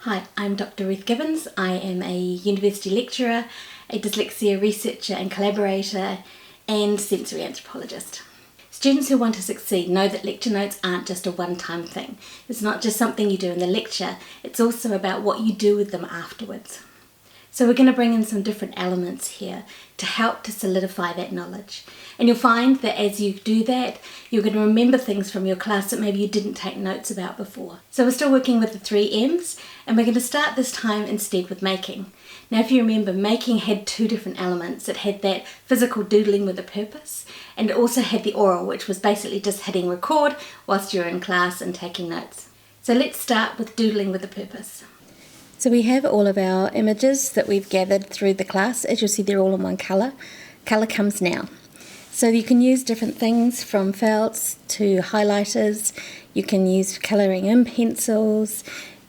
Hi, I'm Dr. Ruth Gibbons. I am a university lecturer, a dyslexia researcher and collaborator, and sensory anthropologist. Students who want to succeed know that lecture notes aren't just a one-time thing. It's not just something you do in the lecture, it's also about what you do with them afterwards. So we're going to bring in some different elements here to help to solidify that knowledge. And you'll find that as you do that, you're going to remember things from your class that maybe you didn't take notes about before. So we're still working with the 3 M's, and we're going to start this time instead with making. Now if you remember, making had 2 different elements. It had that physical doodling with a purpose, and it also had the oral, which was basically just hitting record whilst you're in class and taking notes. So let's start with doodling with a purpose. So we have all of our images that we've gathered through the class. As you'll see, they're all in one colour. Colour comes now. So you can use different things from felts to highlighters. You can use colouring in pencils.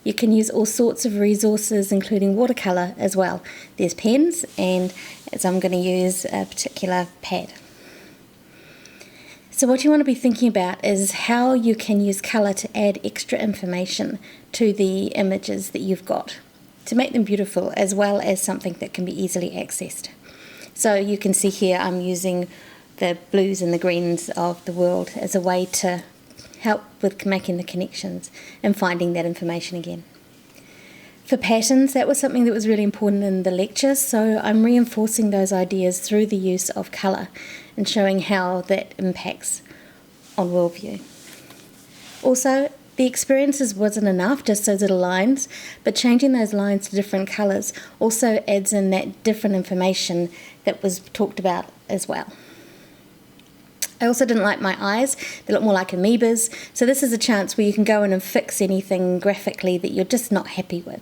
You can use all sorts of resources, including watercolour as well. There's pens, and as I'm going to use a particular pad. So what you want to be thinking about is how you can use colour to add extra information to the images that you've got, to make them beautiful as well as something that can be easily accessed. So you can see here I'm using the blues and the greens of the world as a way to help with making the connections and finding that information again. For patterns, that was something that was really important in the lecture, so I'm reinforcing those ideas through the use of colour and showing how that impacts on worldview. Also, the experiences wasn't enough, just those little lines, but changing those lines to different colours also adds in that different information that was talked about as well. I also didn't like my eyes. They look more like amoebas, so this is a chance where you can go in and fix anything graphically that you're just not happy with.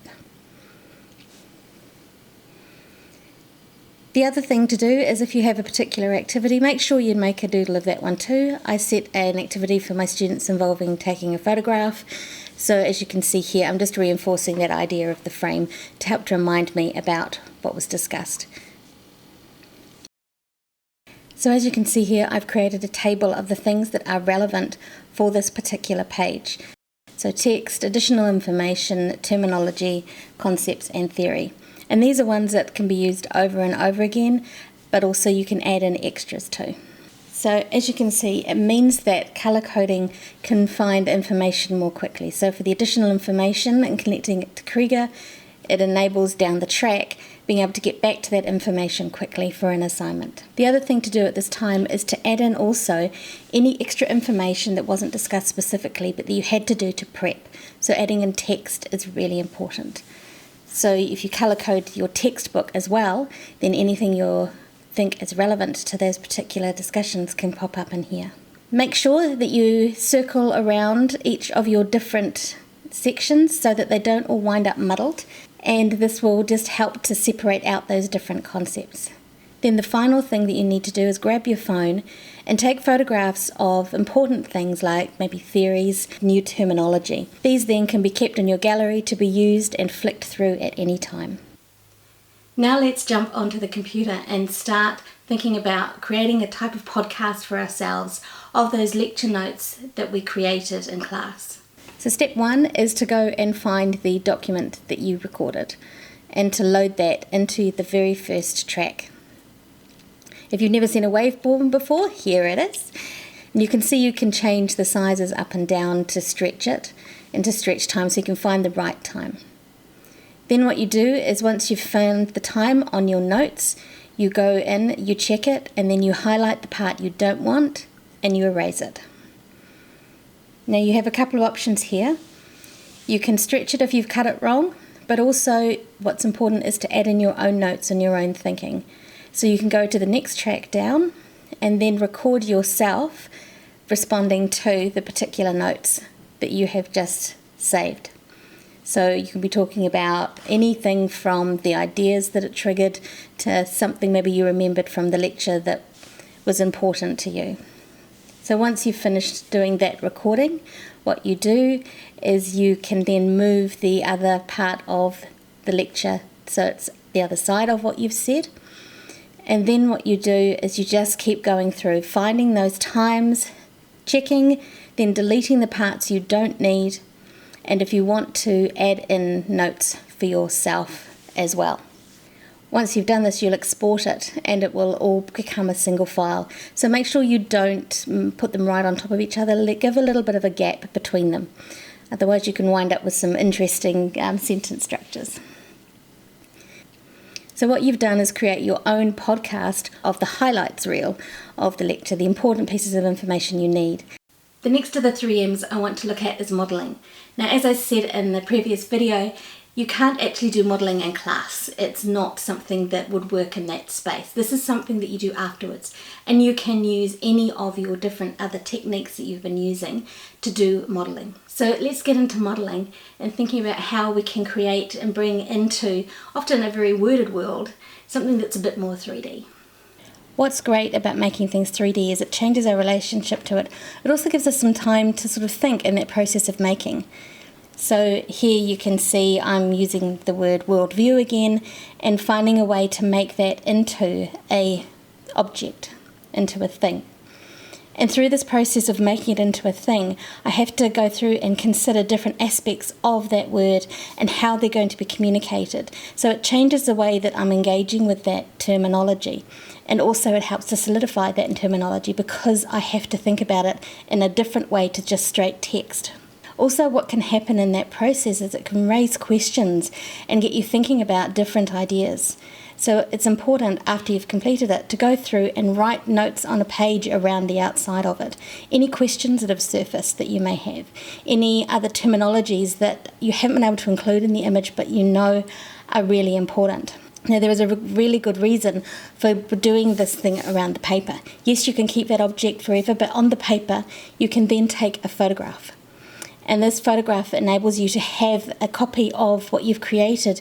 The other thing to do is if you have a particular activity, make sure you make a doodle of that one too. I set an activity for my students involving taking a photograph. So as you can see here, I'm just reinforcing that idea of the frame to help to remind me about what was discussed. So as you can see here, I've created a table of the things that are relevant for this particular page. So text, additional information, terminology, concepts and theory. And these are ones that can be used over and over again, but also you can add in extras too. So as you can see, it means that colour coding can find information more quickly. So for the additional information and connecting it to Krieger, it enables down the track being able to get back to that information quickly for an assignment. The other thing to do at this time is to add in also any extra information that wasn't discussed specifically but that you had to do to prep. So adding in text is really important. So if you colour code your textbook as well, then anything you think is relevant to those particular discussions can pop up in here. Make sure that you circle around each of your different sections so that they don't all wind up muddled, and this will just help to separate out those different concepts. Then the final thing that you need to do is grab your phone and take photographs of important things like maybe theories, new terminology. These then can be kept in your gallery to be used and flicked through at any time. Now let's jump onto the computer and start thinking about creating a type of podcast for ourselves of those lecture notes that we created in class. So step 1 is to go and find the document that you recorded and to load that into the very first track. If you've never seen a waveform before, here it is. And you can see you can change the sizes up and down to stretch it and to stretch time so you can find the right time. Then what you do is once you've found the time on your notes, you go in, you check it, and then you highlight the part you don't want and you erase it. Now you have a couple of options here. You can stretch it if you've cut it wrong, but also what's important is to add in your own notes and your own thinking. So you can go to the next track down and then record yourself responding to the particular notes that you have just saved. So you can be talking about anything from the ideas that it triggered to something maybe you remembered from the lecture that was important to you. So once you've finished doing that recording, what you do is you can then move the other part of the lecture so it's the other side of what you've said. And then what you do is you just keep going through, finding those times, checking, then deleting the parts you don't need, and if you want to add in notes for yourself as well. Once you've done this, you'll export it and it will all become a single file. So make sure you don't put them right on top of each other. Give a little bit of a gap between them. Otherwise you can wind up with some interesting sentence structures. So what you've done is create your own podcast of the highlights reel of the lecture, the important pieces of information you need. The next of the 3 M's I want to look at is modelling. Now, as I said in the previous video, you can't actually do modelling in class. It's not something that would work in that space. This is something that you do afterwards, and you can use any of your different other techniques that you've been using to do modelling. So let's get into modelling and thinking about how we can create and bring into, often a very worded world, something that's a bit more 3D. What's great about making things 3D is it changes our relationship to it. It also gives us some time to sort of think in that process of making. So here you can see I'm using the word worldview again and finding a way to make that into a object, into a thing. And through this process of making it into a thing, I have to go through and consider different aspects of that word and how they're going to be communicated. So it changes the way that I'm engaging with that terminology. And also it helps to solidify that terminology because I have to think about it in a different way to just straight text. Also, what can happen in that process is it can raise questions and get you thinking about different ideas. So it's important after you've completed it to go through and write notes on a page around the outside of it. Any questions that have surfaced that you may have, any other terminologies that you haven't been able to include in the image but you know are really important. Now, there is a really good reason for doing this thing around the paper. Yes, you can keep that object forever, but on the paper you can then take a photograph. And this photograph enables you to have a copy of what you've created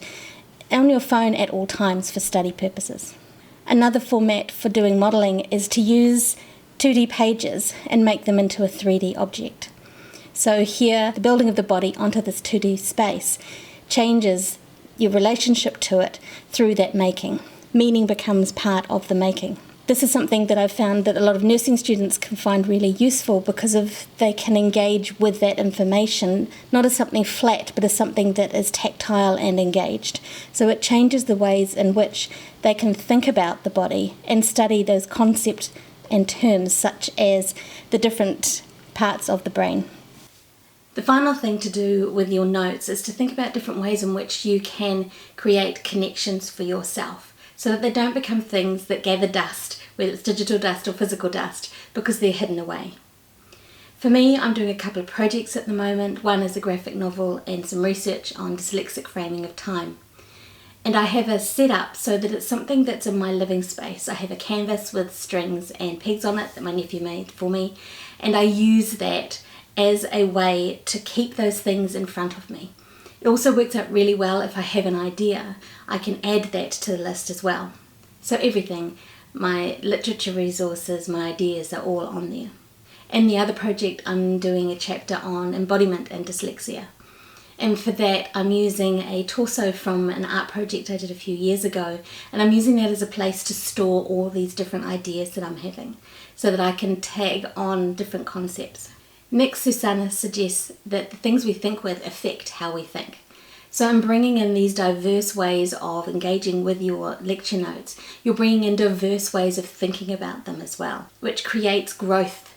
on your phone at all times for study purposes. Another format for doing modelling is to use 2D pages and make them into a 3D object. So here, the building of the body onto this 2D space changes your relationship to it through that making. Meaning becomes part of the making. This is something that I've found that a lot of nursing students can find really useful because they can engage with that information, not as something flat, but as something that is tactile and engaged. So it changes the ways in which they can think about the body and study those concepts and terms such as the different parts of the brain. The final thing to do with your notes is to think about different ways in which you can create connections for yourself, so that they don't become things that gather dust, whether it's digital dust or physical dust, because they're hidden away. For me, I'm doing a couple of projects at the moment. One is a graphic novel and some research on dyslexic framing of time. And I have a setup so that it's something that's in my living space. I have a canvas with strings and pegs on it that my nephew made for me, and I use that as a way to keep those things in front of me. It also works out really well if I have an idea. I can add that to the list as well. So everything, my literature resources, my ideas are all on there. In the other project, I'm doing a chapter on embodiment and dyslexia. And for that, I'm using a torso from an art project I did a few years ago, and I'm using that as a place to store all these different ideas that I'm having, so that I can tag on different concepts. Next, Susanna suggests that the things we think with affect how we think. So I'm bringing in these diverse ways of engaging with your lecture notes. You're bringing in diverse ways of thinking about them as well, which creates growth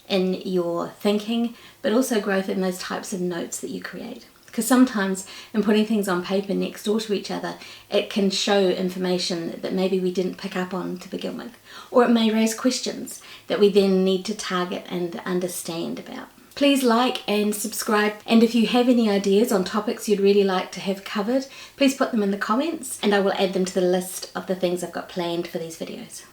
in your thinking, but also growth in those types of notes that you create. Because sometimes in putting things on paper next door to each other, it can show information that maybe we didn't pick up on to begin with. Or it may raise questions that we then need to target and understand about. Please like and subscribe, and if you have any ideas on topics you'd really like to have covered, please put them in the comments and I will add them to the list of the things I've got planned for these videos.